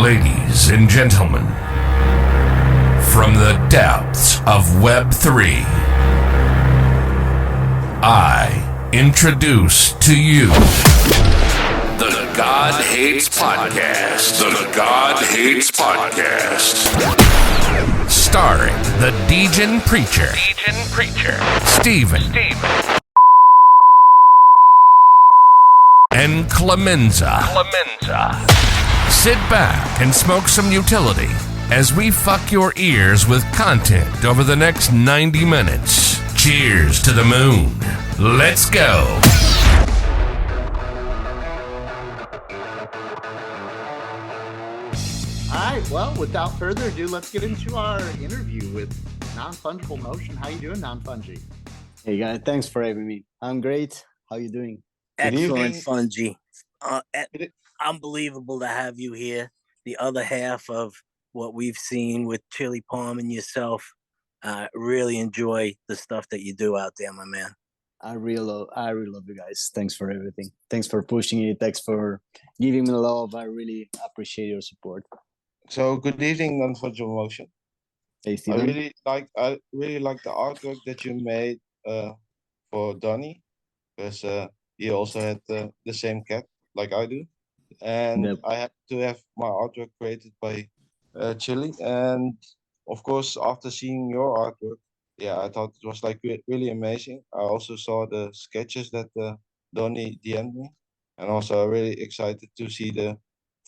Ladies and gentlemen, from the depths of Web3, I introduce to you the God Hates Podcast. The God Hates Podcast. Starring the Degen Preacher. Steven. And Clemenza. Sit back and smoke some utility as we fuck your ears with content over the next 90 minutes. Cheers to the moon. Let's go. All right, well, without further ado, let's get into our interview with NonFungibleMotion. How you doing, NonFungi? Hey guys, thanks for having me. I'm great. How you doing? Excellent, Fungi. Unbelievable to have you here. The other half of what we've seen with Chili Palm and yourself. Really enjoy the stuff that you do out there, my man. I really love you guys. Thanks for everything. Thanks for pushing it. Thanks for giving me love. I really appreciate your support. So good evening, NonFungibleMotion. Hey, Steven. I really like the artwork that you made for Donnie, because he also had the same cat like I do, and Yep. I had to have my artwork created by Chili. And of course, after seeing your artwork, yeah, I thought it was like really amazing. I also saw the sketches that Donnie DM'd me, and also I'm really excited to see the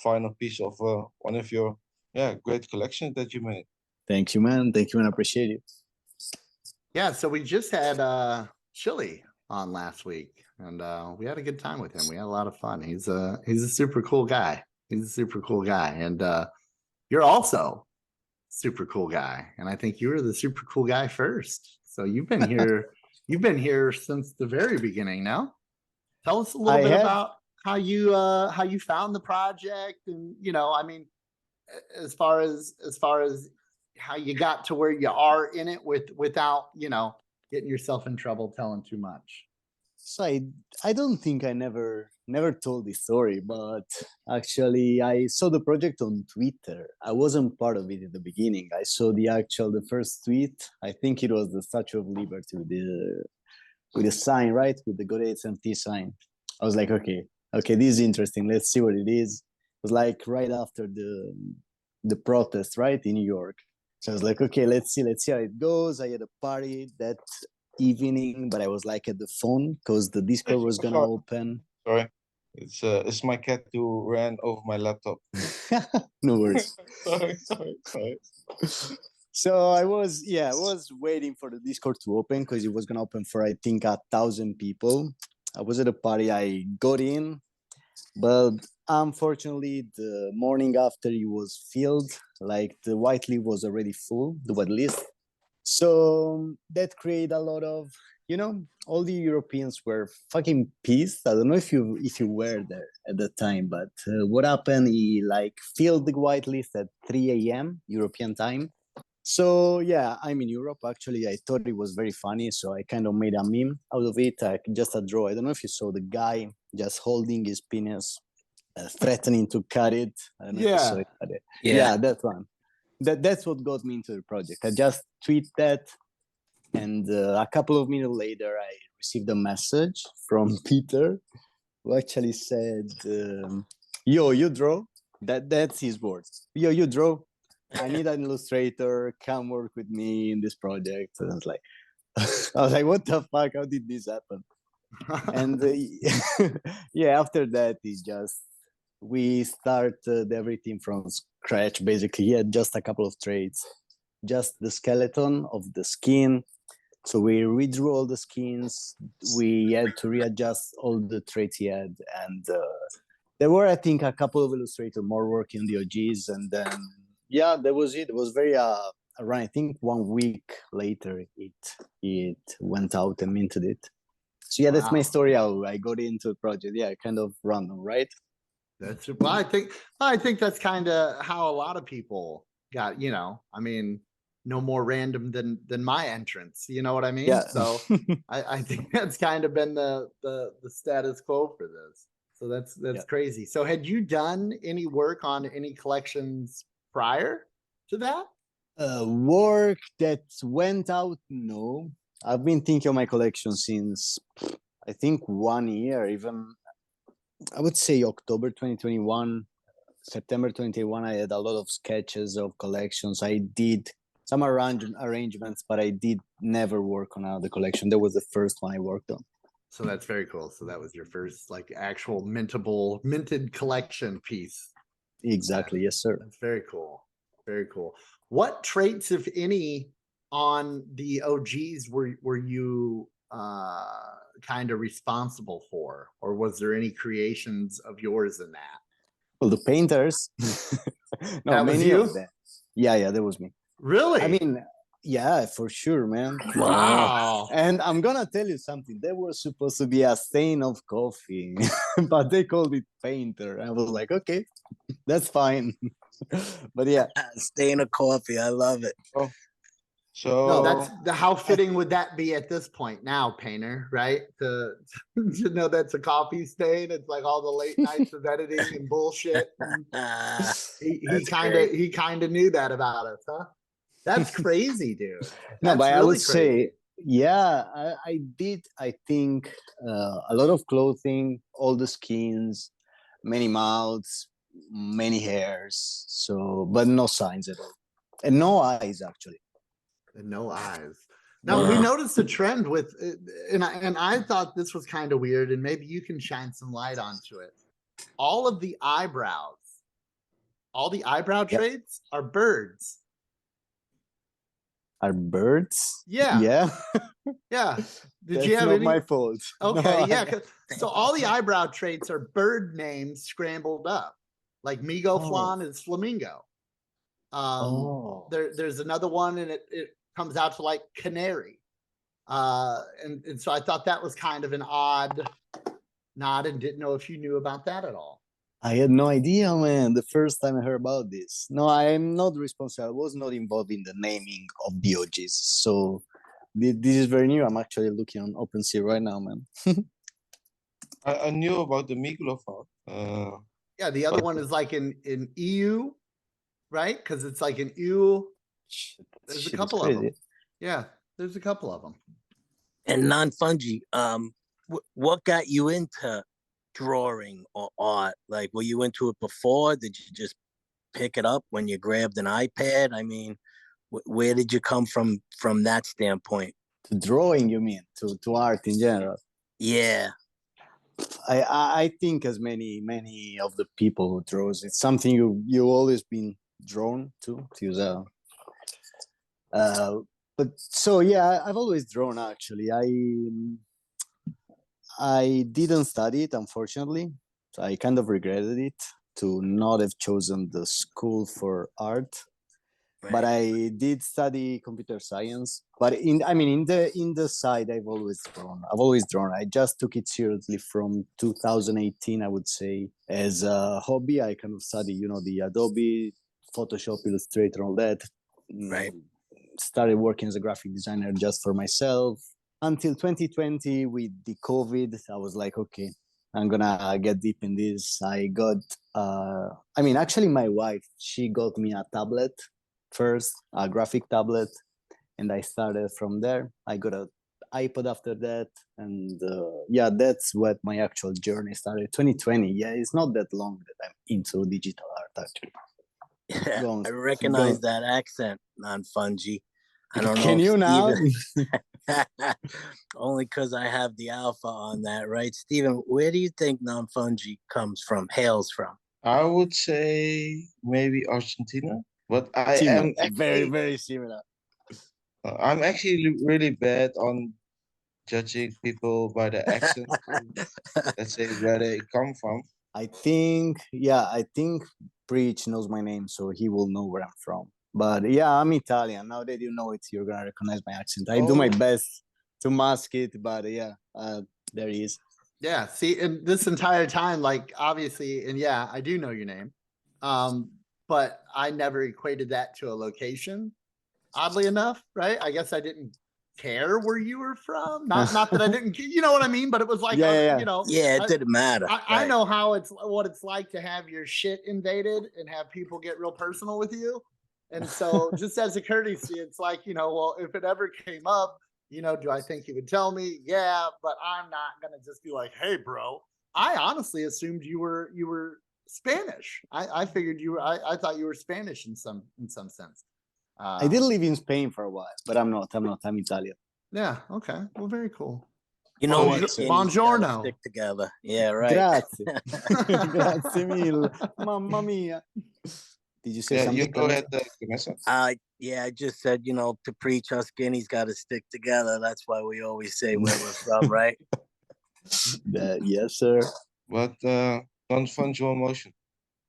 final piece of one of your great collections that you made. Thank you, man. Thank you, man. I appreciate it. Yeah, so we just had Chili on last week, and we had a good time with him. We had a lot of fun. He's a super cool guy. And you're also super cool guy. And I think you were the super cool guy first. So you've been here. You've been here since the very beginning. Now, tell us a little bit about how you found the project, and I mean, as far as how you got to where you are in it without getting yourself in trouble telling too much. So I don't think I never told this story, but actually I saw the project on Twitter. I wasn't part of it in the beginning. I saw the first tweet. I think it was the Statue of Liberty with the sign, right? With the GodHatesNftees sign. I was like, okay, this is interesting. Let's see what it is. It was like right after the protest, right, in New York. So I was like, okay, let's see how it goes. I had a party that evening, but I was like at the phone because the Discord was gonna open. Sorry, it's my cat who ran over my laptop. No worries. sorry. So I was waiting for the Discord to open because it was gonna open for I think 1,000 people. I was at a party. I got in, but unfortunately, the morning after it was filled. Like the white list was already full, the white list. So that created a lot of, all the Europeans were fucking pissed. I don't know if you were there at the time, but what happened? He filled the white list at 3 a.m. European time. So yeah, I'm in Europe. Actually, I thought it was very funny, so I kind of made a meme out of it. Just a draw. I don't know if you saw the guy just holding his penis. Threatening to cut it. I don't know if you saw it. Yeah, that one. That's what got me into the project. I just tweeted that, and a couple of minutes later, I received a message from Peter, who actually said, "Yo, you draw." That's his words. "Yo, you draw. I need an illustrator. Come work with me in this project." And I was like, "What the fuck? How did this happen?" And after that, we started everything from scratch. Basically, he had just a couple of traits, just the skeleton of the skin. So we redrew all the skins. We had to readjust all the traits he had, and there were, I think, a couple of illustrators more working on the OGs, and then that was it. It was very around, I think 1 week later it went out and minted it. So that's my story. How I got into the project. Kind of random, right? That's well, I think that's kind of how a lot of people got, I mean, no more random than my entrance, you know what I mean? Yeah. So I think that's kind of been the status quo for this. So that's Yeah. crazy. So had you done any work on any collections prior to that? Work that went out, no. I've been thinking of my collection since I think 1 year, even I would say October 2021, September 2021. I had a lot of sketches of collections. I did some arrangements, but I did never work on the collection. That was the first one I worked on. So that's very cool. So that was your first like actual minted collection piece. Exactly. Yes, sir. That's very cool. Very cool. What traits, if any, on the OGs were you kind of responsible for, or was there any creations of yours in that? Well, the painters. No, That was many you? of them. Yeah, that was me. Really? I mean, yeah, for sure, man. wow. And I'm gonna tell you something. There was supposed to be a stain of coffee, but they called it painter. I was like, okay, that's fine. But yeah, Stain of coffee. I love it. Oh, so No, that's how fitting would that be at this point now, Painter, right? To know that's a coffee stain. It's like all the late nights of editing and bullshit. He That's kind of knew that about us, huh? That's crazy, dude. no, That's but I really would say, crazy. yeah, I did. I think a lot of clothing, all the skins, many mouths, many hairs. So, but no signs at all, and no eyes actually. And no eyes. Now we Wow. noticed a trend with, and I thought this was kind of weird, and maybe you can shine some light onto it. All of the eyebrows, all the eyebrow Yep. traits are birds. Are birds? Yeah. Yeah. Yeah. Did That's you have not any? my fault. Okay, No, yeah. So all the eyebrow traits are bird names scrambled up. Like Migo Oh. Flan is flamingo. Oh. There's another one, and it comes out to like canary. And so I thought that was kind of an odd nod, and didn't know if you knew about that at all. I had no idea, man. The first time I heard about this. No, I am not responsible. I was not involved in the naming of the OGs. So this is very new. I'm actually looking on OpenSea right now, man. I knew about the Miglofon. Yeah, the other one is like an EU, right? Because it's like an EU. Shit, that There's a shit is couple of them. crazy. Yeah, there's a couple of them. And non-fungi, what got you into drawing or art? Like, were you into it before? Did you just pick it up when you grabbed an iPad? I mean, where did you come from that standpoint? To drawing, you mean? To art in general? Yeah. I think as many of the people who draws, it's something you always been drawn to use a. But so yeah, I've always drawn actually. I didn't study it, unfortunately. So I kind of regretted it to not have chosen the school for art. But I did study computer science. But in the side, I've always drawn. I just took it seriously from 2018, I would say, as a hobby. I kind of study, the Adobe, Photoshop, Illustrator, all that. Right. Started working as a graphic designer just for myself until 2020 with the COVID. I was like, okay, I'm gonna get deep in this. I got, actually, my wife, she got me a tablet first, a graphic tablet, and I started from there. I got an iPod after that, and that's what my actual journey started. 2020. Yeah, it's not that long that I'm into digital art actually. Yeah, I recognize that accent, non-fungi. I don't know. Can you now? Only because I have the alpha on that, right? Steven, where do you think non-fungi hails from? I would say maybe Argentina, but I Similar. am actually, very, very similar. I'm actually really bad on judging people by the accent. Let's say where they come from. I think Preach knows my name, so he will know where I'm from. But yeah, I'm Italian. Now that you know it, you're gonna recognize my accent. I do my best to mask it, but there he is. Yeah, see, and this entire time, like, obviously, and yeah, I do know your name, but I never equated that to a location, oddly enough, right? I guess I didn't care where you were from. Not that I didn't, you know what I mean? But it was like, Yeah. you know, Yeah, it didn't matter. I know how what it's like to have your shit invaded and have people get real personal with you. And so just as a courtesy, it's like, you know, well, if it ever came up, you know, do I think he would tell me? Yeah, but I'm not going to just be like, hey, bro. I honestly assumed you were Spanish. I figured you were, I thought you were Spanish in some sense. I did live in Spain for a while, but I'm not. I'm Italian. Yeah. Okay. Well, very cool. You know, Buongiorno. Stick together. Yeah, right. Grazie. Grazie mille. Mamma mia. Did you say something? You go ahead, Clemenza. Yeah, I just said, you know, to preach us guineas got to stick together. That's why we always say where we're from, right? Yes, sir. But NonFungibleMotion.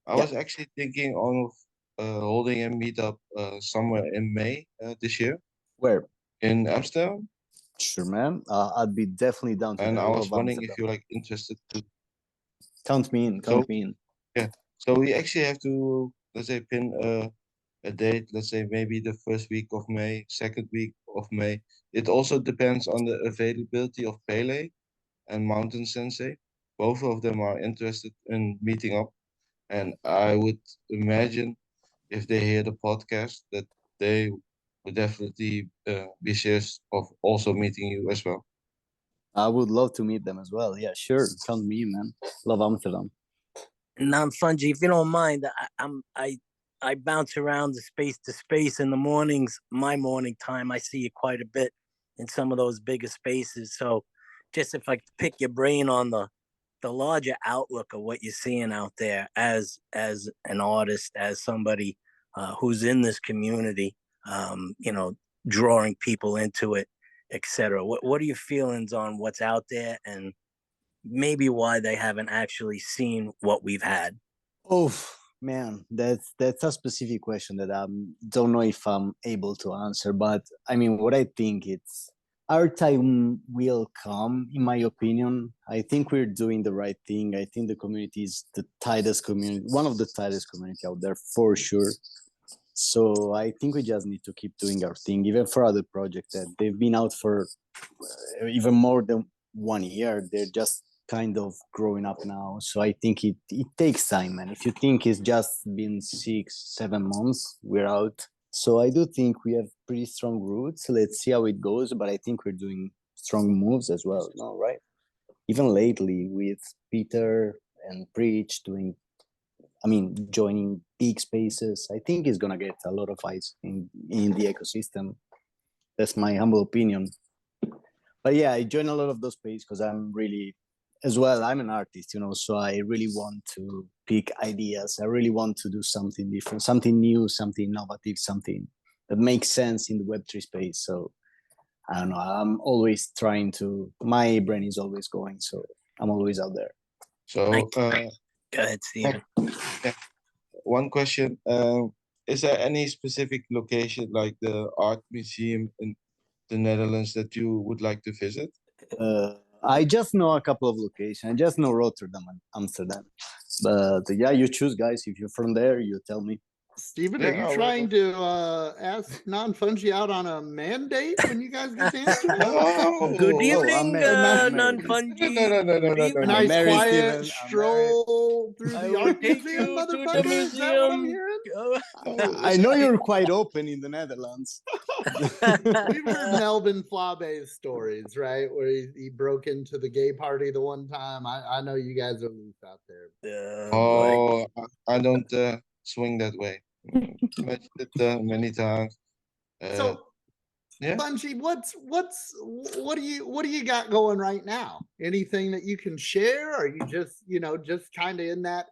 I was actually thinking of holding a meetup somewhere in May this year. Where? In Amsterdam. Sure, man. I'd be definitely down to. And I was wondering if you're like interested to. Count me in. Count me in. Yeah. So we actually have to, let's say, pin a date. Let's say maybe the first week of May, second week of May. It also depends on the availability of Pele and Mountain Sensei. Both of them are interested in meeting up. And I would imagine if they hear the podcast that they would definitely be serious of also meeting you as well. I would love to meet them as well. Yeah, sure. Count me in, man. Love Amsterdam. Non-fungi, if you don't mind, I bounce around the space to space in the mornings. My morning time, I see you quite a bit in some of those bigger spaces. So just if I could pick your brain on the larger outlook of what you're seeing out there as an artist, as somebody who's in this community, you know, drawing people into it, etc. What are your feelings on what's out there, and maybe why they haven't actually seen what we've had? Oh man, that's a specific question that I don't know if I'm able to answer. But I mean, what I think it's our time will come, in my opinion. I think we're doing the right thing. I think the community is the tightest community, one of the tightest community out there for sure. So I think we just need to keep doing our thing, even for other projects that they've been out for even more than 1 year. They're just kind of growing up now. So I think it takes time, man. If you think it's just been 6-7 months, we're out. So I do think we have pretty strong roots. Let's see how it goes. But I think we're doing strong moves as well, no, right? Even lately with Peter and Preach joining big spaces, I think it's gonna get a lot of eyes in the ecosystem. That's my humble opinion. But yeah, I join a lot of those spaces because I'm an artist, you know, so I really want to pick ideas. I really want to do something different, something new, something innovative, something that makes sense in the Web3 space. So I don't know, I'm always my brain is always going, so I'm always out there. So Go ahead, Steven. Yeah. One question. Is there any specific location like the art museum in the Netherlands that you would like to visit? I just know a couple of locations. I just know Rotterdam and Amsterdam. But yeah, you choose, guys. If you're from there, you tell me. Steven, are you trying to ask Non-Fungi out on a mandate when you guys get to Amsterdam? Good evening, Non-Fungi. No. Nice Mary, quiet Steven, stroll through I the will art take museum, you to the motherfucker. Is that what I'm museum. hearing? I know you're quite open in the Netherlands. We've heard Melvin Flabe's stories, right? Where he broke into the gay party the one time. I know you guys are loose out there. I don't swing that way. Mentioned it many times. So, yeah, Fungi, what do you got going right now? Anything that you can share? Are you just kind of in that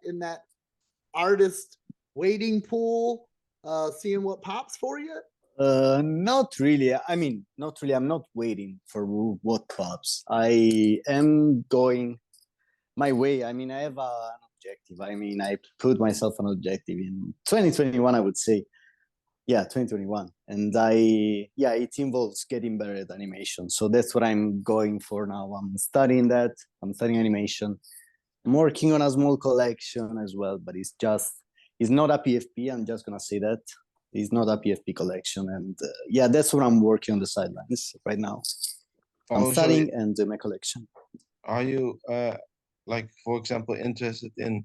artist waiting pool, seeing what pops for you? Not really. I mean, not really. I'm not waiting for what pops. I am going my way. I mean, I have an objective. I mean, I put myself an objective in 2021, I would say. Yeah, 2021. And it involves getting better at animation. So that's what I'm going for now. I'm studying that. I'm studying animation. I'm working on a small collection as well, but it's not a PFP. I'm just going to say that. It's not a PFP collection, and yeah, that's what I'm working on the sidelines right now. I'm Also, studying and doing my collection. are you like, for example, interested in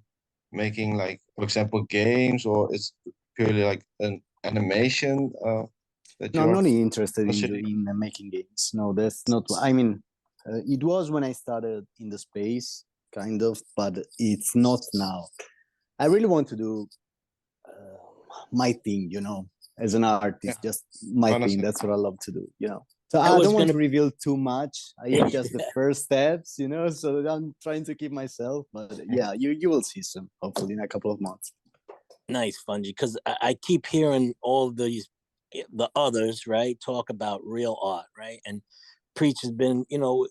making, like, for example, games, or it's purely like an animation that No, I'm you're not interested considering? in making games. No, that's not. I mean, it was when I started in the space, kind of, but it's not now. I really want to do my thing, as an Yeah, artist, just my thing. understand. That's what I love to do, So I I was don't want gonna to reveal too much. I have just the first steps, So I'm trying to keep myself. But yeah, you will see some hopefully in a couple of months. nice, Fungi, because I keep hearing all the others, right, talk about real art, right? And Preach has been,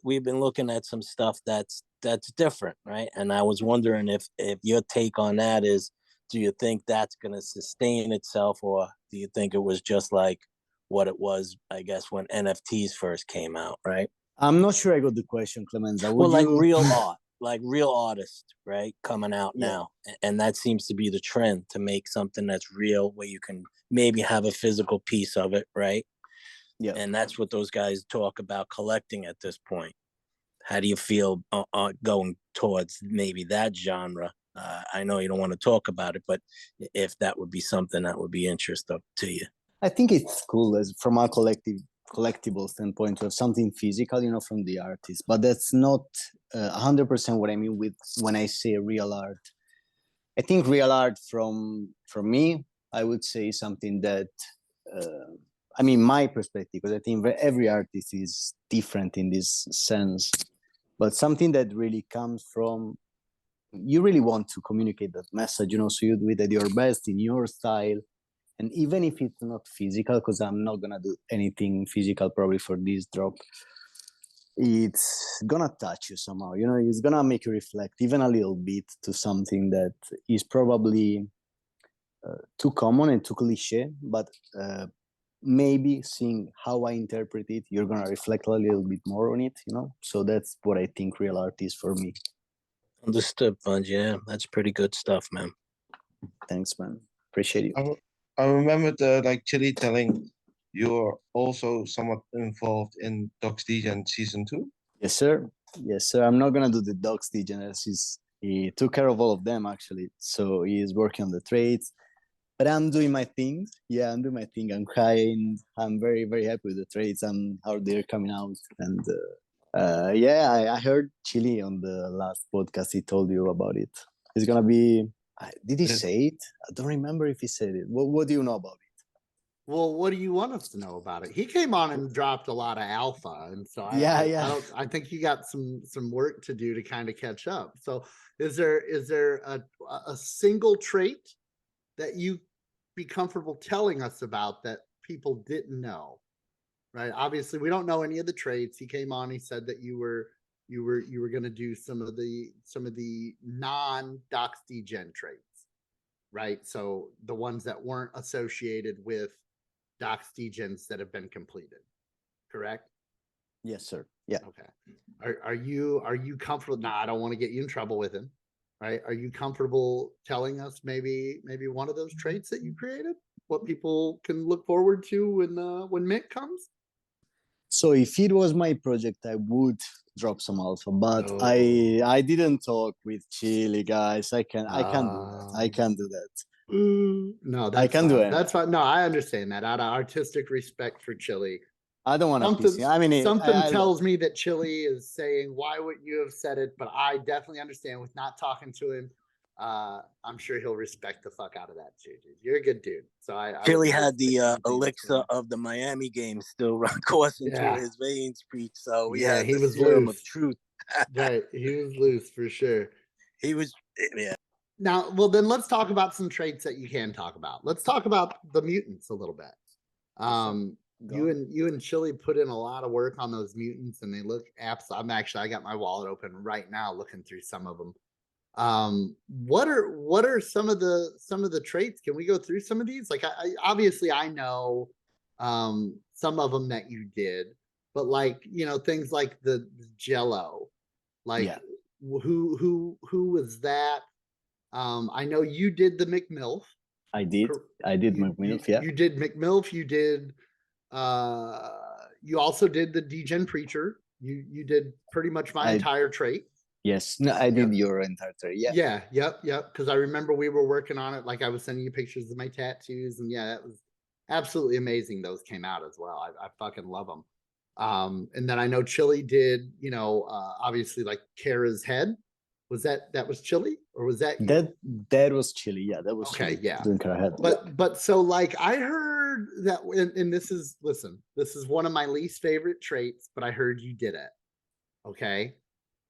we've been looking at some stuff that's different, right? And I was wondering if your take on that is, do you think that's going to sustain itself, or do you think it was just like what it was, I guess, when NFTs first came out, right? I'm not sure I got the question, Clemenza. Well, Would like you? real art, like real artists, right, coming out Yeah. now, and that seems to be the trend, to make something that's real, where you can maybe have a physical piece of it, right? Yeah. And that's what those guys talk about collecting at this point. How do you feel going towards maybe that genre? I know you don't want to talk about it, but if that would be something that would be interesting to you. I think it's cool as from a collectible standpoint to have something physical, from the artist. But that's not 100% what I mean with when I say real art. I think real art from me, I would say something that, my perspective, because I think every artist is different in this sense, but something that really comes from, you really want to communicate that message, so you do it at your best in your style. And even if it's not physical, because I'm not going to do anything physical probably for this drop, it's going to touch you somehow. It's going to make you reflect even a little bit to something that is probably too common and too cliche. But maybe seeing how I interpret it, you're going to reflect a little bit more on it, So that's what I think real art is for me. Understood, Bunge. Yeah, that's pretty good stuff, man. Thanks, man. Appreciate you. I remembered like Chili telling you're also somewhat involved in Docs Degen season 2. Yes, sir. Yes, sir. I'm not gonna do the Docs Degen as he took care of all of them actually. So he is working on the trades. But I'm doing my thing. Yeah, I'm doing my thing. I'm crying. I'm very, very happy with the trades and how they're coming out. And I heard Chili on the last podcast. He told you about it. It's gonna be. Did he say it? I don't remember if he said it. What do you know about it? Well, what do you want us to know about it? He came on and dropped a lot of alpha, and so I think you got some work to do to kind of catch up. So, is there a single trait that you be comfortable telling us about that people didn't know? Right. Obviously, we don't know any of the traits. He came on. He said that you were going to do some of the non-Docs Degen traits, right? So the ones that weren't associated with Docs Degens that have been completed, correct? Yes, sir. Yeah. Okay. Are you comfortable? No, I don't want to get you in trouble with him, right? Are you comfortable telling us maybe one of those traits that you created? What people can look forward to when Mint comes? So if it was my project, I would drop some alpha, but I didn't talk with Chili, guys. I can't do that. I can't do that. No, that's I can fine. do it. That's fine. No, I understand that. Out of artistic respect for Chili, I don't want to piss him. I mean, something tells me that Chili is saying, "Why would you have said it?" But I definitely understand with not talking to him. I'm sure he'll respect the fuck out of that too, dude. You're a good dude. So Chili had the elixir of the Miami game still coursing through his veins, Preach. So he had the serum of truth. Right, he was loose for sure. He was, yeah. Now, well, then let's talk about some traits that you can talk about. Let's talk about the mutants a little bit. You and Chili put in a lot of work on those mutants, and they look absolutely. I got my wallet open right now, looking through some of them. What are some of the traits? Can we go through some of these? Like, I obviously I know some of them that you did, but like, things like the Jello, like who was that? I know you did the McMilf I did. I did McMilf, yeah. You did McMilf. You did. You also did the Degen Preacher. You did pretty much my entire trait. Yes, no, I did your entire trait. Yeah. Yep. Because I remember we were working on it. Like I was sending you pictures of my tattoos, and yeah, that was absolutely amazing. Those came out as well. I fucking love them. And then I know Chili did. Obviously like Kara's head. Was that was Chili, or was that you? That was Chili? Yeah, that was okay. Chili. Yeah, Doing Kara head. but so like I heard that, and this is one of my least favorite traits, but I heard you did it. Okay.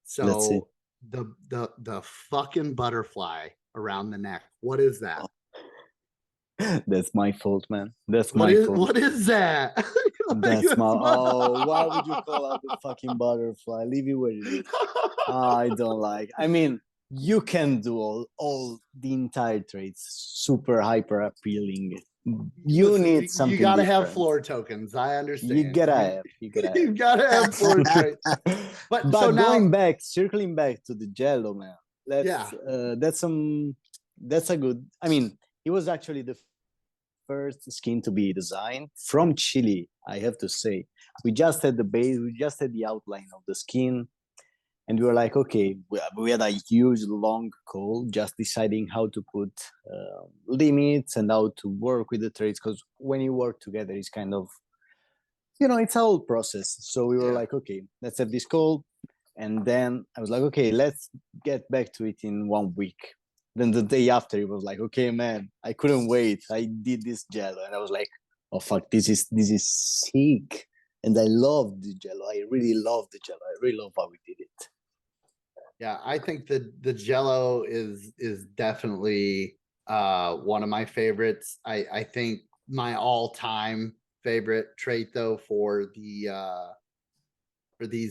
So the fucking butterfly around the neck. What is that? That's my fault, man. That's my fault. What is that? That's my. Oh, why would you call out the fucking butterfly? Leave it where it is. I don't like. I mean, you can do all the entire traits super hyper appealing. You need something. You gotta different. have floor tokens. I understand. You gotta have floor traits. But so now, circling back to the Jello, man. That's a good. I mean, it was actually the first skin to be designed from Chile. I have to say, we just had the base, we just had the outline of the skin. And we were like, okay, we had a huge long call just deciding how to put limits and how to work with the traits. Because when you work together, it's kind of, it's a whole process. So we were like, okay, let's have this call. And then I was like, okay, let's get back to it in 1 week. Then the day after, it was like, okay, man, I couldn't wait. I did this Jello. And I was like, oh, fuck, this is sick. And I love the Jello. I really love the Jello. I really love how we did it. Yeah, I think the Jello is definitely one of my favorites. I think my all-time favorite trait though for these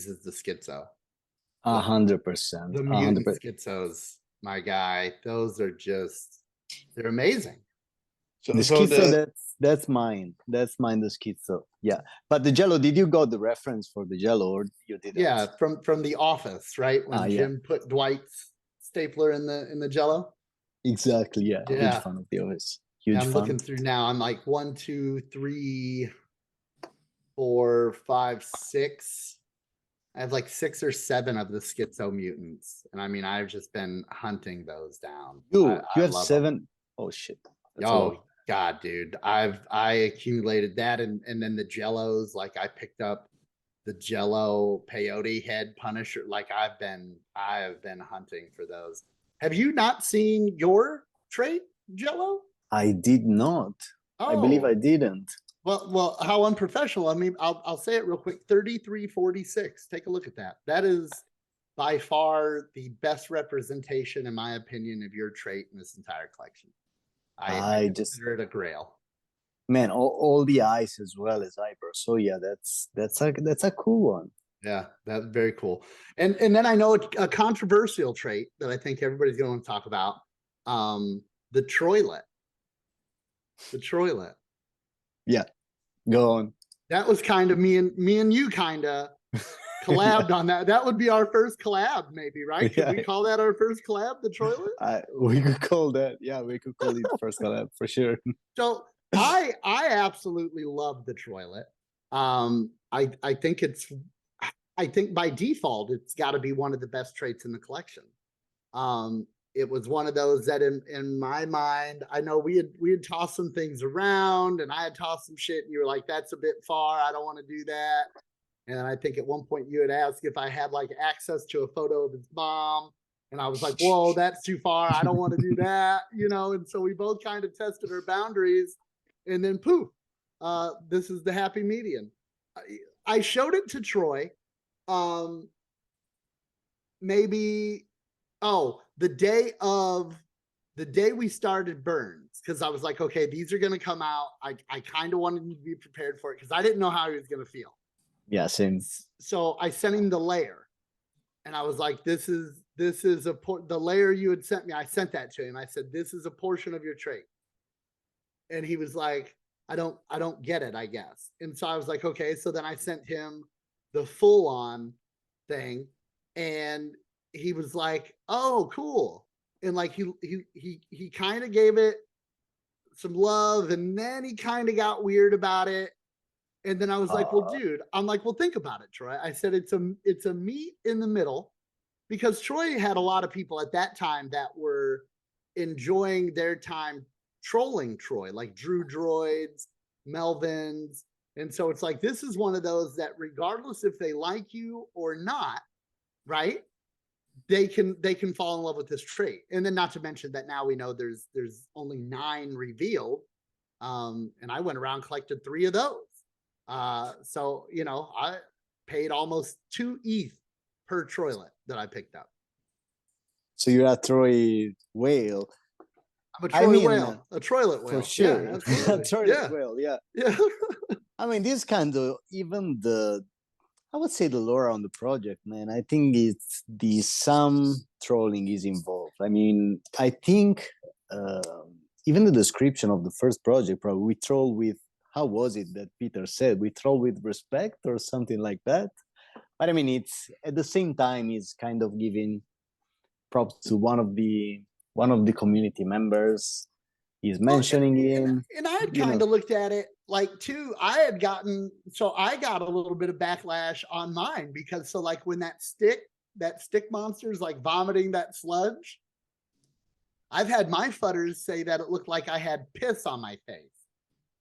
is the schizo. 100%. The mutant schizos, my guy. Those are they're amazing. So the schizo, that's mine. That's mine, the schizo. Yeah. But the Jello, did you got the reference for the Jello, or you didn't? Yeah, from The Office, right? When Jim put Dwight's stapler in the Jello. Exactly. Yeah. Huge fan of The Office. Huge I'm looking through now. I'm like 1, 2, 3, 4, 5, 6. I have like 6 or 7 of the schizo mutants, and I mean, I've just been hunting those down. You have 7. Them. Oh shit. God, dude, I accumulated that, and then the Jellos. Like I picked up the Jello peyote head Punisher. Like I have been hunting for those. Have you not seen your trait, Jello? I did not. I believe I didn't. Well, how unprofessional. I mean, I'll say it real quick. 3346. Take a look at that. That is by far the best representation, in my opinion, of your trait in this entire collection. I consider it a grail. Man, all the eyes as well as eyebrows. So yeah, that's a cool one. Yeah, that's very cool. And then I know a controversial trait that I think everybody's going to talk about. The Troilet. The Troilet. Yeah, go on. That was kind of me and you kind of collabed on that. That would be our first collab, maybe, right? Could we call that our first collab, the Troilet? We could call that. Yeah, we could call it first collab for sure. So I absolutely love the Troilet. I think by default it's got to be one of the best traits in the collection. It was one of those that in my mind, I know we had tossed some things around, and I had tossed some shit, and you were like, that's a bit far. I don't want to do that. And I think at one point you had asked if I had like access to a photo of his mom. And I was like, whoa, that's too far. I don't want to do that, And so we both kind of tested our boundaries, and then poof, this is the happy median. I showed it to Troy. The day we started burns, because I was like, okay, these are going to come out. I kind of wanted him to be prepared for it because I didn't know how he was going to feel. Yeah, same. So I sent him the layer, and I was like, this is the layer you had sent me. I sent that to him. I said, this is a portion of your trait. And he was like, I don't get it, I guess. And so I was like, okay. So then I sent him the full on thing, and he was like, oh, cool. And like he kind of gave it some love, and then he kind of got weird about it. And then I was like, well, dude, I'm like, well, think about it, Troy. I said, it's a meet in the middle, because Troy had a lot of people at that time that were enjoying their time trolling Troy, like Drew Droids, Melvins. And so it's like, this is one of those that regardless if they like you or not, right, they can fall in love with this trait. And then not to mention that now we know there's only 9 revealed. And I went around, collected 3 of those. So, you know, I paid almost 2 ETH per Troylet that I picked up. So you're a Troy whale. I'm a Troy whale, a Troylet whale. For sure. Yeah, a Troylet whale, yeah. Yeah. I mean, this kind of, even I would say the lore on the project, man, I think it's some trolling is involved. I mean, I think even the description of the first project, probably we troll with, how was it that Peter said? We troll with respect or something like that. But I mean, it's at the same time, it's kind of giving props to one of the community members. He's mentioning him. And I had kind of looked at it like too, I got a little bit of backlash on mine, because so like when that stick monster's like vomiting that sludge, I've had my futters say that it looked like I had piss on my face,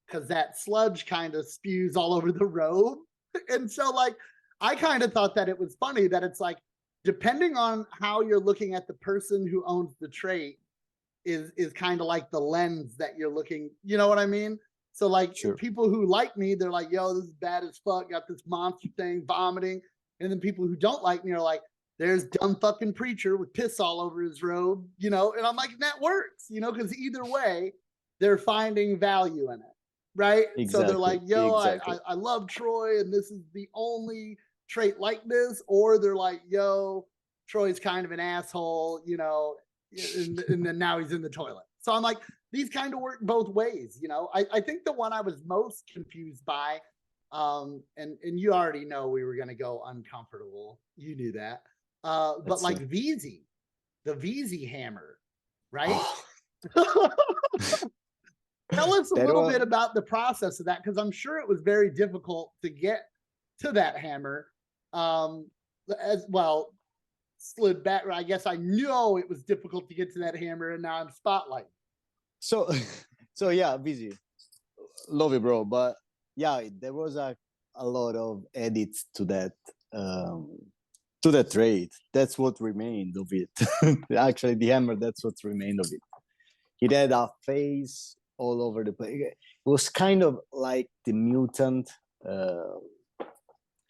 because that sludge kind of spews all over the robe. And so like, I kind of thought that it was funny that it's like, depending on how you're looking at the person who owns the trait is kind of like the lens that you're looking, you know what I mean? So like people who like me, they're like, yo, this is bad as fuck, got this monster thing vomiting. And then people who don't like me are like, there's dumb fucking preacher with piss all over his robe, you know? And I'm like, that works, you know, because either way, they're finding value in it, right? Exactly. So they're like, yo, I love Troy, and this is the only trait like this. Or they're like, yo, Troy's kind of an asshole, you know, and then now he's in the toilet. So I'm like, these kind of work both ways, you know. I think the one I was most confused by, and you already know we were going to go uncomfortable. You knew that. But like VZ, the VZ hammer, right? Tell us a little bit about the process of that, because I'm sure it was very difficult to get to that hammer. As well, slid back. I guess I knew it was difficult to get to that hammer, and now I'm spotlighting. So yeah, VZ, love it, bro. But yeah, there was a lot of edits to that trait. That's what remained of it. Actually, the hammer, that's what remained of it. It had a face all over the place. It was kind of like the mutant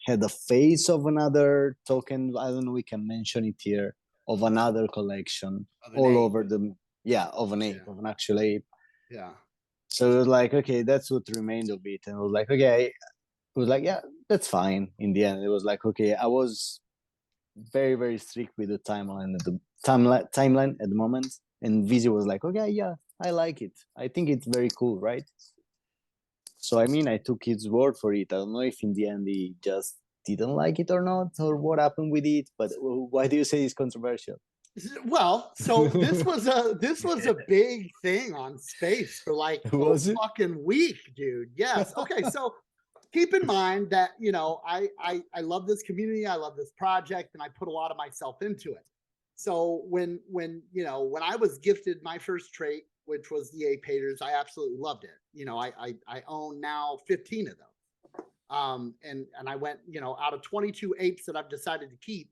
had the face of another token. I don't know, we can mention it here, of another collection all over the, of an ape, of an actual ape. Yeah. So it was like, okay, that's what remained of it. And I was like, okay, it was like, yeah, that's fine. In the end, it was like, okay, I was very, very strict with the timeline at the moment. And VZ was like, okay, yeah, I like it. I think it's very cool, right? So, I mean, I took his word for it. I don't know if in the end he just didn't like it or not, or what happened with it. But why do you say it's controversial? Well, so this was a big thing on Space for like a fucking week, dude. Yes. Okay. So keep in mind that, you know, I love this community. I love this project, and I put a lot of myself into it. So when I was gifted my first trait, which was the Ape Haters, I absolutely loved it. You know, I own now 15 of them. And I went, you know, out of 22 apes that I've decided to keep,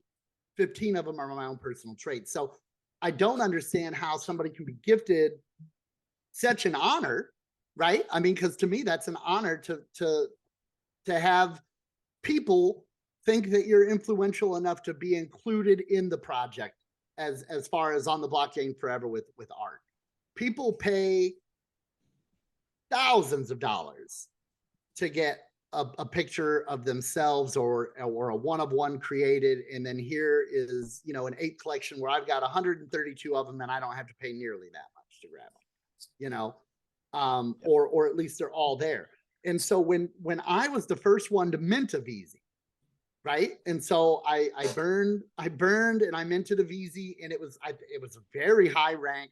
15 of them are my own personal traits. So I don't understand how somebody can be gifted such an honor, right? I mean, because to me, that's an honor to have people think that you're influential enough to be included in the project as far as on the blockchain forever with art. People pay thousands of dollars to get a picture of themselves or a one-of-one created. And then here is, you know, an ape collection where I've got 132 of them and I don't have to pay nearly that much to grab them, you know, or at least they're all there. And so when I was the first one to mint a VZ, right? And so I burned and I minted a VZ, and it was a very high rank.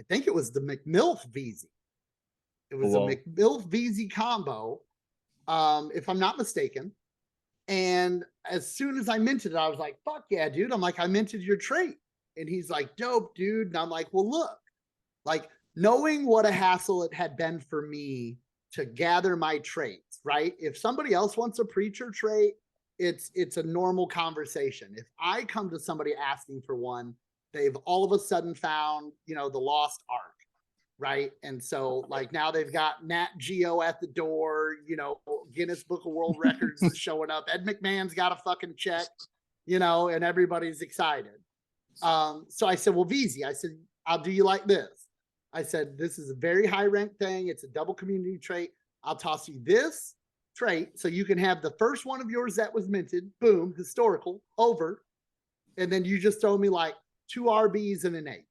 I think it was the McMilf VZ. It was a McMilf VZ combo, if I'm not mistaken. And as soon as I minted it, I was like, fuck yeah, dude. I'm like, I minted your trait. And he's like, dope, dude. And I'm like, well, look, like knowing what a hassle it had been for me to gather my traits, right? If somebody else wants a preacher trait, it's a normal conversation. If I come to somebody asking for one, they've all of a sudden found, you know, the lost ark, right? And so like now they've got Nat Geo at the door, you know, Guinness Book of World Records is showing up. Ed McMahon's got a fucking check, you know, and everybody's excited. So I said, well, VZ, I said, I'll do you like this. I said, this is a very high rank thing. It's a double community trait. I'll toss you this trait so you can have the first one of yours that was minted, boom, historical, over. And then you just throw me like 2 RBs and an 8,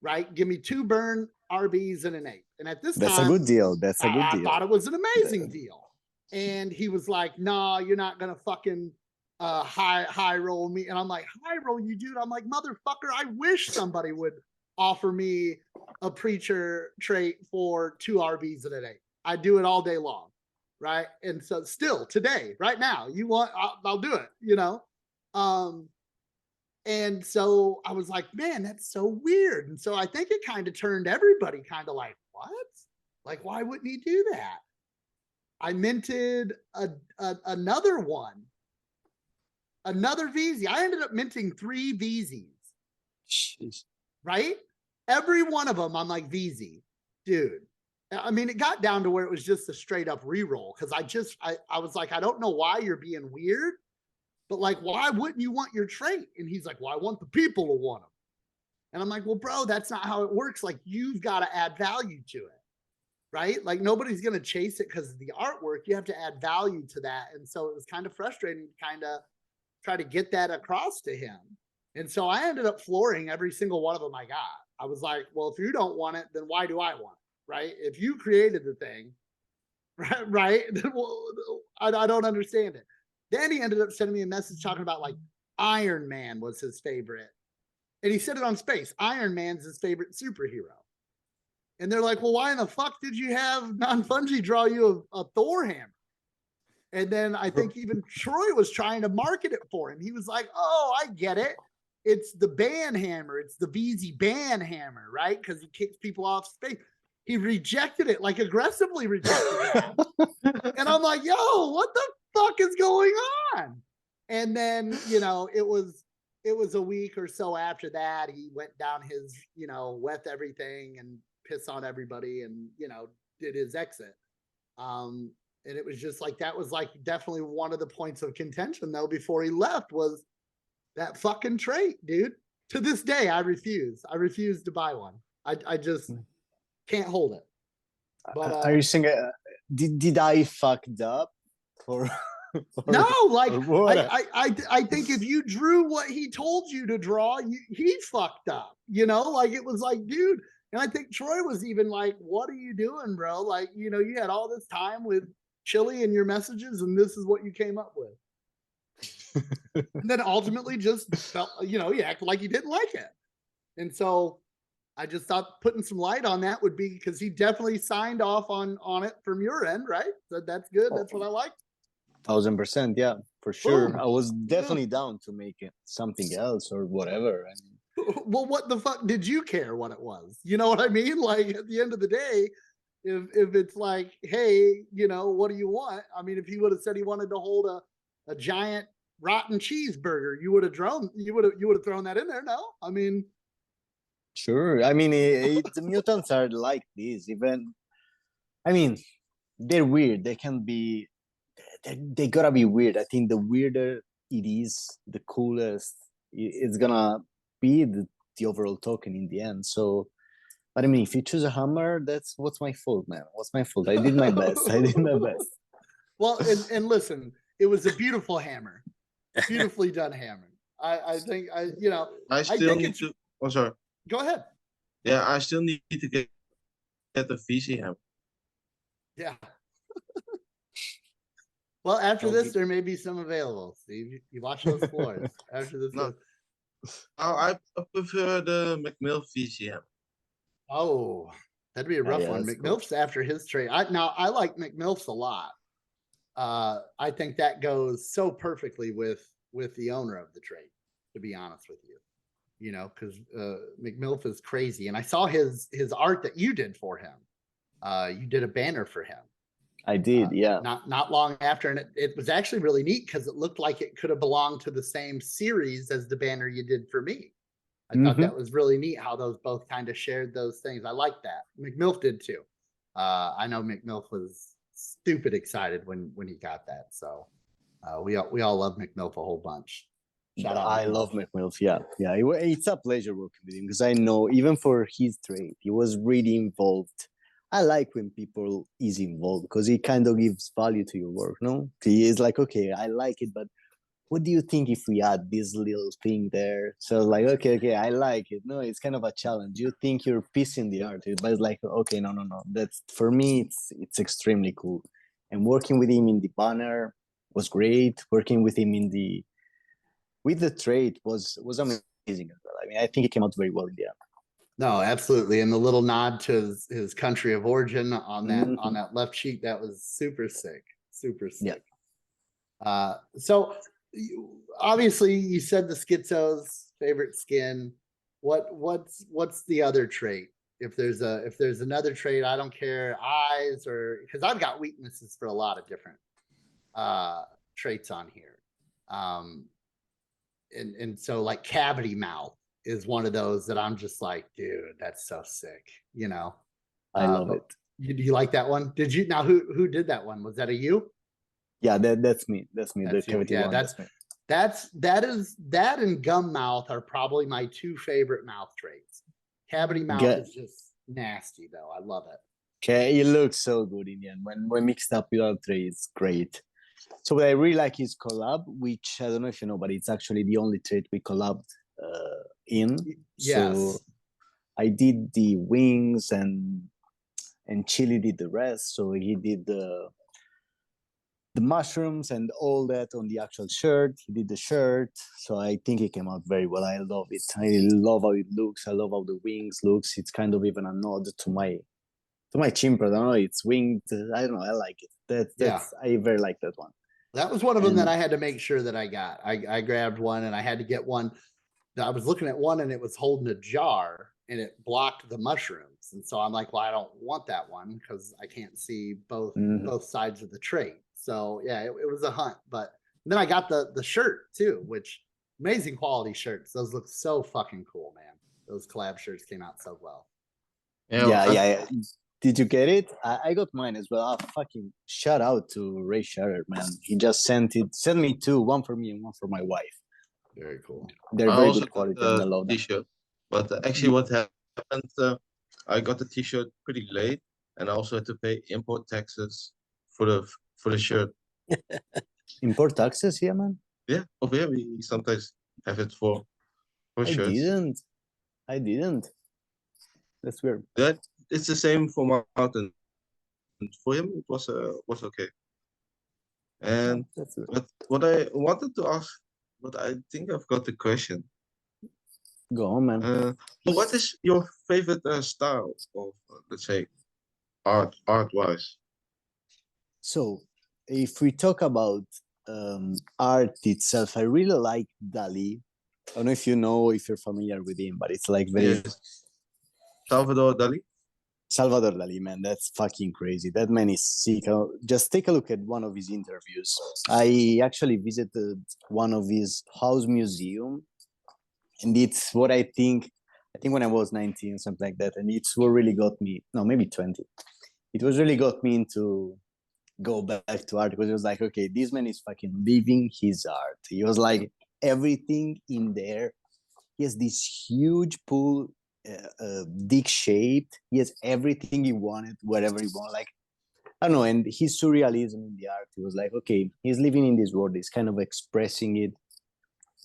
right? Give me 2 burn RBs and an 8. And at this That's time, a good deal. That's a good deal. I thought it was an amazing deal. And he was like, nah, you're not going to fucking high roll me. And I'm like, high roll you, dude. I'm like, motherfucker, I wish somebody would offer me a preacher trait for 2 RBs and an 8. I do it all day long. Right. And so still today, right now, you want, I'll do it, you know? And so I was like, man, that's so weird. And so I think it kind of turned everybody kind of like, what? Like, why wouldn't he do that? I minted another one, another VZ. I ended up minting 3 VZs. Jeez. Right? Every one of them, I'm like, VZ, dude. I mean, it got down to where it was just a straight up reroll because I was like, I don't know why you're being weird, but like, why wouldn't you want your trait? And he's like, well, I want the people to want them. And I'm like, well, bro, that's not how it works. Like, you've got to add value to it, right? Like, nobody's going to chase it because of the artwork. You have to add value to that. And so it was kind of frustrating to kind of try to get that across to him. And so I ended up flooring every single one of them I got. I was like, well, if you don't want it, then why do I want it? Right? If you created the thing, right? Well, I don't understand it. Then he ended up sending me a message talking about like Iron Man was his favorite. And he said it on Space. Iron Man's his favorite superhero. And they're like, well, why in the fuck did you have NonFungi draw you a Thor hammer? And then I think even Troy was trying to market it for him. He was like, oh, I get it. It's the ban hammer. It's the VZ ban hammer, right? Because he kicks people off Space. He rejected it, like aggressively rejected it. And I'm like, yo, what the fuck is going on? And then, you know, it was a week or so after that, he went down his, you know, wet everything and piss on everybody and, you know, did his exit. And it was just like, that was like definitely one of the points of contention though, before he left was that fucking trait, dude. To this day, I refuse to buy one. I just can't hold it. But are you saying did I fucked up? No, like I think if you drew what he told you to draw, he fucked up. You know, like it was like, dude. And I think Troy was even like, "What are you doing, bro? Like, you know, you had all this time with Chili in your messages, and this is what you came up with." And then ultimately, just felt, you know, he acted like he didn't like it, and so I just thought putting some light on that would be because he definitely signed off on it from your end, right? So that's good. That's what I liked. 1000%, yeah, for sure. Boom. I was definitely down to make it something else or whatever. I mean, well, what the fuck did you care what it was? You know what I mean? Like at the end of the day, if it's like, hey, you know, what do you want? I mean, if he would have said he wanted to hold a giant rotten cheeseburger, you would have thrown that in there. No, I mean. Sure. I mean, the mutants are like this. Even, I mean, they're weird. They can be. They gotta be weird. I think the weirder it is, the coolest it's gonna be the overall token in the end. So, but I mean, if you choose a hammer, what's my fault, man? What's my fault? I did my best. Well, and listen, it was a beautiful hammer, beautifully done hammer. I think I still need to. Oh, sorry. Go ahead. Yeah, I still need to get the VC hammer. Yeah. Well, after this, there may be some available. Steve, you watch those floors. After this, no. I prefer the McMill VC hammer. Oh, That'd be a rough one. that's McMilf's cool. After his trade. I like McMilf's a lot. I think that goes so perfectly with the owner of the trade, to be honest with you. You know, because McMilf is crazy. And I saw his art that you did for him. You did a banner for him. I did, yeah. Not long after, and it was actually really neat because it looked like it could have belonged to the same series as the banner you did for me. I thought that was really neat how those both kind of shared those things. I like that. McMilf did too. I know McMilf was stupid excited when he got that. So we all love McMilf a whole bunch. I love McMilf. Yeah. It's a pleasure working with him because I know even for his trade, he was really involved. I like when people is involved because it kind of gives value to your work. No, he is like, okay, I like it, but what do you think if we add this little thing there? So like, okay, I like it. No, it's kind of a challenge. You think you're piecing the art, but it's like, okay, no. That's for me. It's extremely cool. And working with him in the banner was great. Working with him with the trade was amazing as well. I mean, I think it came out very well in the end. No, absolutely. And the little nod to his country of origin on that left cheek, that was super sick. Super sick. Yeah. So obviously you said the schizo's favorite skin. What's the other trait? If there's another trait, I don't care, eyes, or because I've got weaknesses for a lot of different traits on here. And so like cavity mouth is one of those that I'm just like, dude, that's so sick. You know, I love it. Do you like that one? Did you? Now, who did that one? Was that a you? Yeah, that's me. That's me. That's the cavity one. That's me. That and gum mouth are probably my two favorite mouth traits. Cavity mouth is just nasty though. I love it. Okay, it looks so good in the end. When mixed up with other traits, it's great. So what I really like is collab, which I don't know if you know, but it's actually the only trait we collabed in. Yes. So I did the wings and Chili did the rest. So he did the mushrooms and all that on the actual shirt. He did the shirt. So I think it came out very well. I love it. I love how it looks. I love how the wings looks. It's kind of even a nod to my chimper. I don't know, it's winged. I don't know. I like it. I very like that one. That was one of them that I had to make sure that I got. I grabbed one and I had to get one. I was looking at one and it was holding a jar and it blocked the mushrooms. And so I'm like, well, I don't want that one because I can't see both sides of the trait. So yeah, it was a hunt. But then I got the shirt too, which amazing quality shirts. Those look so fucking cool, man. Those collab shirts came out so well. Yeah. Did you get it? I got mine as well. Fucking shout out to Ray Shutter, man. He just sent me two, one for me and one for my wife. Very cool. They're very good quality. And I love them. T-shirt. But actually what happened, I got the t-shirt pretty late and I also had to pay import taxes for the shirt. Import taxes, yeah, man? Yeah, over here we sometimes have it for shirts. I didn't. That's weird. It's the same for Mountain. For him, it was okay. And what I wanted to ask, but I think I've got the question. Go on, man. What is your favorite style of, let's say, art-wise? So, if we talk about art itself, I really like Dali. I don't know if you're familiar with him, but it's like very... Yes. Salvador Dali? Salvador Dali, man, that's fucking crazy. That man is sick. Just take a look at one of his interviews. I actually visited one of his house museum, and it's what I think when I was 19, something like that, and it's what really got me, no, maybe 20. It was really got me into go back to art because it was like, okay, this man is fucking living his art. He was like, everything in there. He has this huge pool, dick shaped. He has everything he wanted, whatever he wanted. Like, I don't know. And his surrealism in the art, he was like, okay, he's living in this world. He's kind of expressing it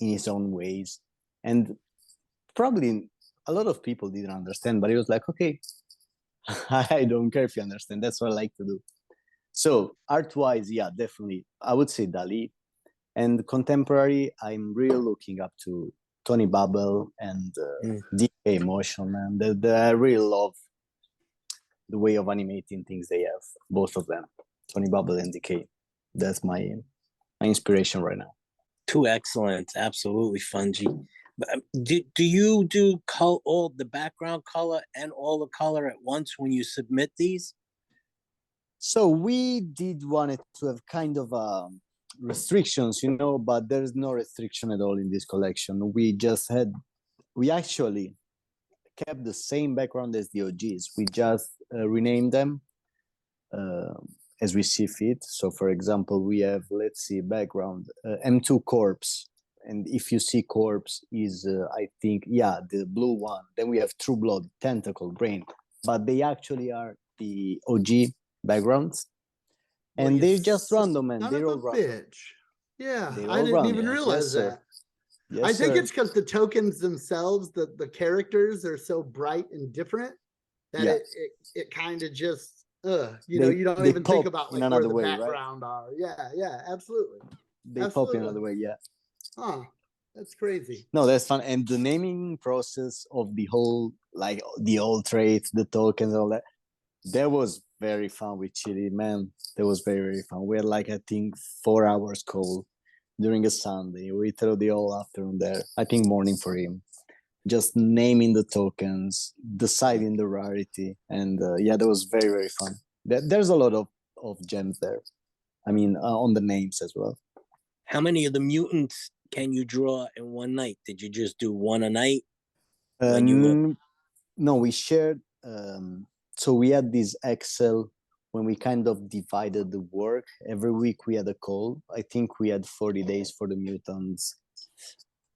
in his own ways. And probably a lot of people didn't understand, but he was like, okay, I don't care if you understand. That's what I like to do. So art-wise, yeah, definitely. I would say Dali. And contemporary, I'm really looking up to Tony Babel and DK Motion, man. I really love the way of animating things they have, both of them, Tony Bubble and Decay. That's my inspiration right now. Two excellent, absolutely Fungi. Do you do all the background color and all the color at once when you submit these? So we did want it to have kind of restrictions, but there's no restriction at all in this collection. We actually kept the same background as the OGs. We just renamed them as we see fit. So for example, we have, let's see, background M2 Corpse. And if you see Corpse is, I think, the blue one. Then we have True Blood, Tentacle, Brain. But they actually are the OG backgrounds. And they're just random, man. They're all random. Bitch. Yeah, They're I all didn't random. even realize that. Yes, I think sir. it's because the tokens themselves, the characters are so bright and different that it kind of just, you don't even think about like where the background are. Yeah, absolutely. They pop in another way, yeah. Huh, that's crazy. No, that's fun. And the naming process of the whole, like the old traits, the tokens, all that was very fun with Chili, man. That was very, very fun. We had like, I think, 4 hours call during a Sunday. We threw the whole afternoon there. I think morning for him. Just naming the tokens, deciding the rarity. And that was very, very fun. There's a lot of gems there. I mean, on the names as well. How many of the mutants can you draw in one night? Did you just do one a night? No, we shared. So we had this Excel when we kind of divided the work. Every week we had a call. I think we had 40 days for the mutants.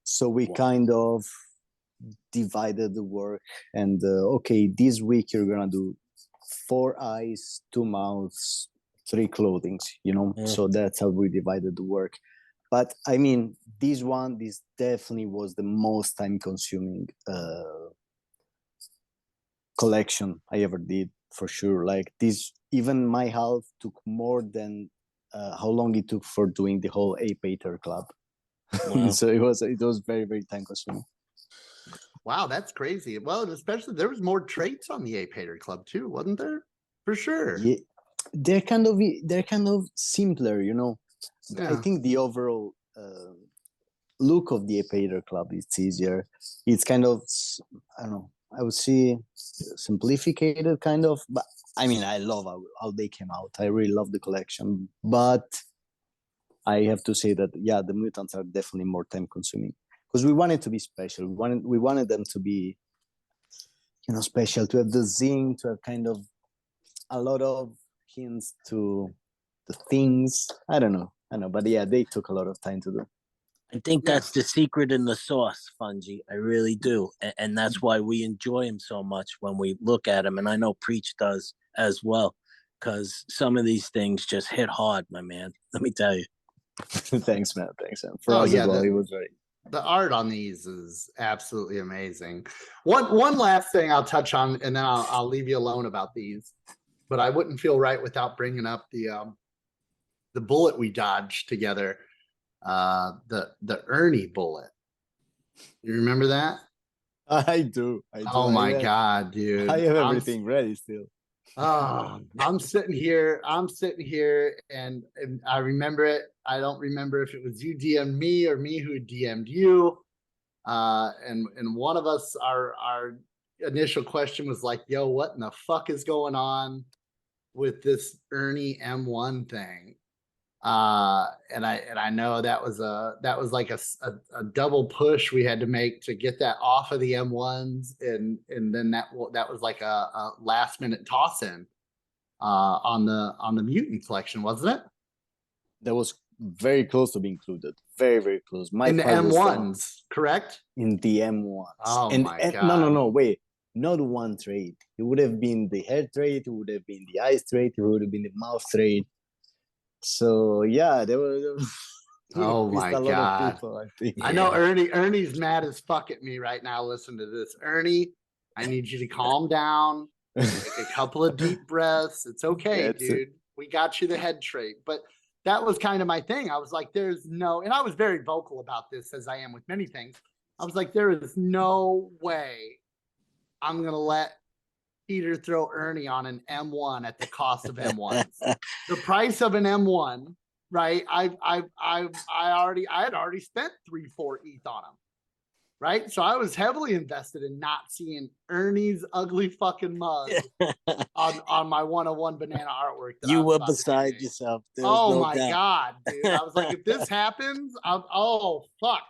So we kind of divided the work. And okay, this week you're going to do 4 eyes, 2 mouths, 3 clothings, So that's how we divided the work. But I mean, this definitely was the most time consuming collection I ever did, for sure. Like this, even my half took more than how long it took for doing the whole Ape Hater Club. Wow. So it was very, very time consuming. Wow, that's crazy. Well, and especially there was more traits on the Ape Hater Club too, wasn't there? For sure. Yeah, they're kind of simpler, Yeah. I think the overall look of the Ape Hater Club is easier. It's kind of, I don't know, I would say simplified kind of, but I mean, I love how they came out. I really love the collection, but I have to say that, the mutants are definitely more time consuming because we wanted to be special. We wanted them to be, special, to have the zing, to have kind of a lot of hints to the things. I don't know, but they took a lot of time to do. I think that's the secret in the sauce, Fungi. I really do. And that's why we enjoy him so much when we look at him. And I know Preach does as well, because some of these things just hit hard, my man. Let me tell you. Thanks, man. For us as well, it was very... The art on these is absolutely amazing. One last thing I'll touch on, and then I'll leave you alone about these. But I wouldn't feel right without bringing up the bullet we dodged together. The Ernie bullet. You remember that? I do. Oh my God, dude. I have everything ready still. I'm sitting here and I remember it. I don't remember if it was you DM'd me or me who DM'd you. And one of us, our initial question was like, yo, what in the fuck is going on with this Ernie M1 thing? And I know that was like a double push we had to make to get that off of the M1s, and then that was like a last minute toss in on the mutant collection, wasn't it? That was very close to being included. Very, very close. In the M1s, correct? In the M1s. Oh my God. No, wait. Not one trait. It would have been the hair trait. It would have been the eyes trait. It would have been the mouth trait. So there was oh my God. People, I think. I know Ernie's mad as fuck at me right now. Listen to this. Ernie, I need you to calm down. Take a couple of deep breaths. It's okay, dude. We got you the head trait. But that was kind of my thing. I was like, and I was very vocal about this, as I am with many things. I was like, there is no way I'm gonna let Peter throw Ernie on an M1 at the cost of M1s. The price of an M1, right? I had already spent 3-4 ETH on them, right? So I was heavily invested in not seeing Ernie's ugly fucking mug on my 101 banana artwork. You were beside yourself. Oh no my doubt. God, dude! I was like, if this happens, oh fuck.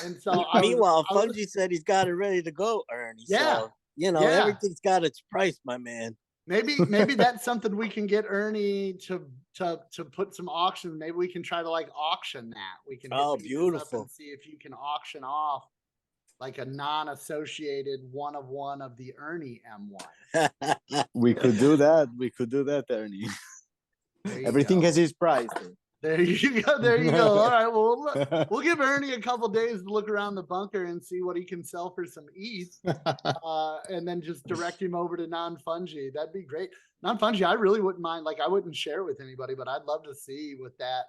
And so meanwhile, Fungi said he's got it ready to go, Ernie. Yeah. So, you know, everything's got its price, my man. Maybe that's something we can get Ernie to put some auction. Maybe we can try to like auction that. We can beautiful. And see if you can auction off like a non-associated one of the Ernie M1. We could do that. We could do that, Ernie. Everything has its price. There you go. There you go. All right. Well, we'll give Ernie a couple days to look around the bunker and see what he can sell for some ETH, and then just direct him over to NonFungi. That'd be great. NonFungi, I really wouldn't mind. Like, I wouldn't share it with anybody, but I'd love to see what that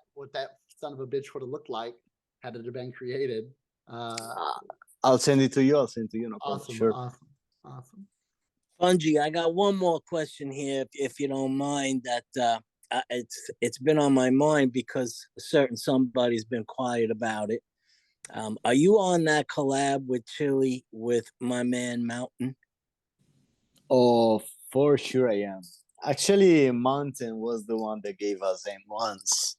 son of a bitch would have looked like had it been created. I'll send it to you. No problem. Awesome. Sure. Awesome. Fungi, I got one more question here, if you don't mind. That it's been on my mind because a certain somebody's been quiet about it. Are you on that collab with Chili with my man Mountain? Oh, for sure I am. Actually, Mountain was the one that gave us M1s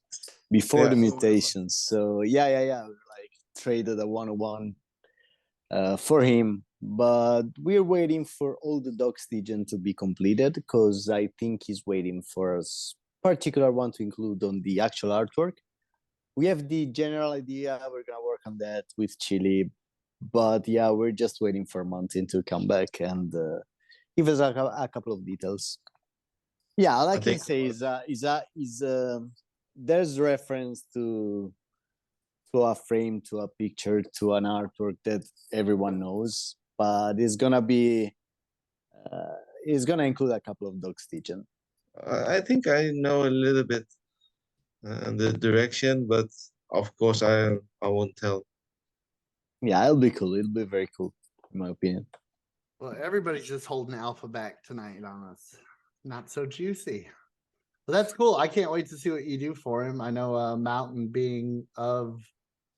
before the mutations. So yeah. We like traded a 101 for him. But we're waiting for all the dog Stygian to be completed because I think he's waiting for us particular one to include on the actual artwork. We have the general idea. We're gonna work on that with Chili, but yeah, we're just waiting for Mountain to come back and give us a couple of details. Yeah, all I can say is there's reference to a frame, to a picture, to an artwork that everyone knows, but it's gonna include a couple of dog Stygian. I think I know a little bit the direction, but of course I won't tell. Yeah, it'll be cool. It'll be very cool, in my opinion. Well, everybody's just holding Alpha back tonight on us. Not so juicy. Well, that's cool. I can't wait to see what you do for him. I know Mountain being of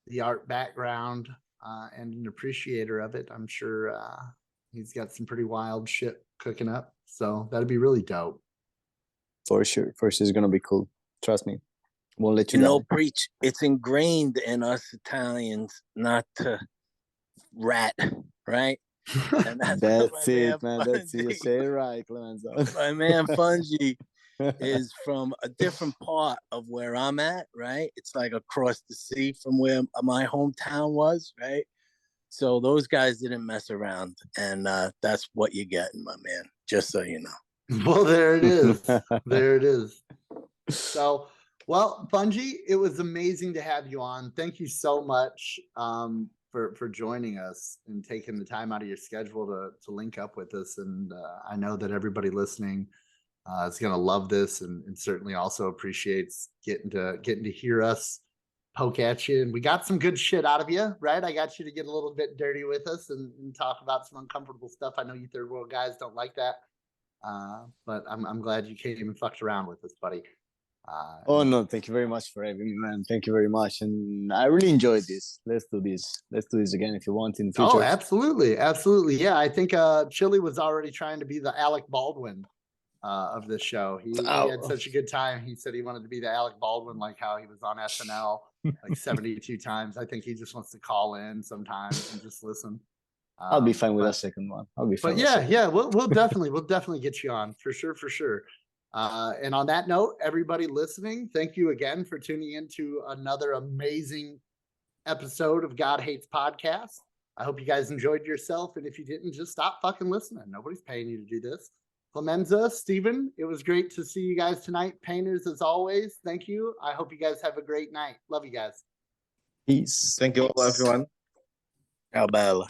the art background and an appreciator of it, I'm sure he's got some pretty wild shit cooking up. So that'd be really dope. For sure. It's gonna be cool. Trust me. Won't let you know. Preach. It's ingrained in us Italians not to rat, right? And that's it, man. That's it. You say it right, Clemenza. My man Fungi is from a different part of where I'm at, right? It's like across the sea from where my hometown was, right? So those guys didn't mess around, and that's what you get, my man. Just so you know. Well, there it is. There it is. So, well, Fungi, it was amazing to have you on. Thank you so much for joining us and taking the time out of your schedule to link up with us. And I know that everybody listening is going to love this and certainly also appreciates getting to hear us poke at you. And we got some good shit out of you, right? I got you to get a little bit dirty with us and talk about some uncomfortable stuff. I know you third world guys don't like that. But I'm glad you came and fucked around with us, buddy. Oh no, thank you very much for having me, man. Thank you very much, and I really enjoyed this. Let's do this again if you want in the future. Oh, absolutely. Yeah, I think Chili was already trying to be the Alec Baldwin of this show. He had such a good time. He said he wanted to be the Alec Baldwin, like how he was on SNL like 72 times. I think he just wants to call in sometimes and just listen. I'll be fine with a second one. I'll be fine. But yeah, we'll definitely get you on for sure. And on that note, everybody listening, thank you again for tuning in to another amazing episode of God Hates Podcast. I hope you guys enjoyed yourself, and if you didn't, just stop fucking listening. Nobody's paying you to do this. Clemenza, Steven, it was great to see you guys tonight. Painters, as always, thank you. I hope you guys have a great night. Love you guys. Peace. Thank you all, everyone. Ciao, bella.